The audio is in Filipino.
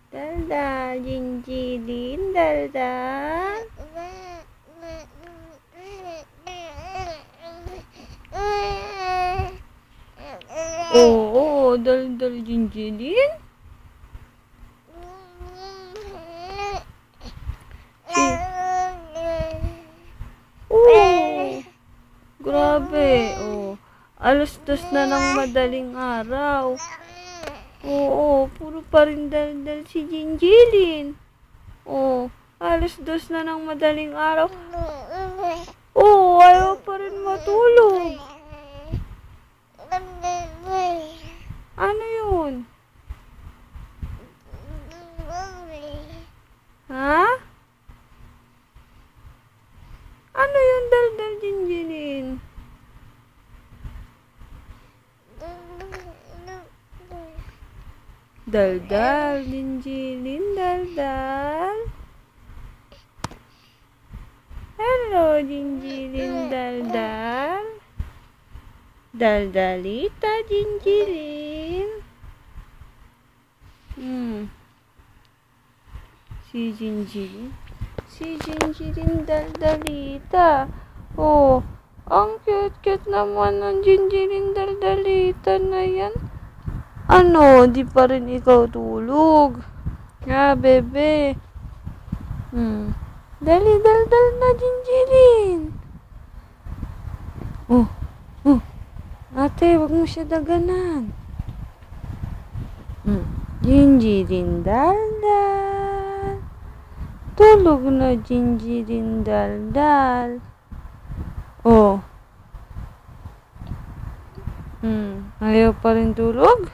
Daldal, Jinjilin, daldal. Oo, daldal, Jinjilin. Grabe. Oh, alas 2 na ng madaling araw. Oo, puro pa rin daldal si Jinjilin. Oh, alas 2 na ng madaling araw. Oo, ayaw pa rin matulog. Ano yun? Ha? Ano yun, daldal, Jinjilin? Daldal, Jinjilin, daldal. Hello, Jinjilin, daldal. Daldalita, Jinjilin. Si Jinjilin. Si Jinjilin, daldalita. Oh, ang cute-cute naman ng Jinjilin, daldalita na yan. Ano, di pa rin ikaw tulog? Ah, bebe. Dali, daldal na, Jinjilin. Ate, wag mo siya daganan. Jinjilin, daldal. Tulog na, Jinjilin, daldal. Oh. Ayaw pa rin tulog?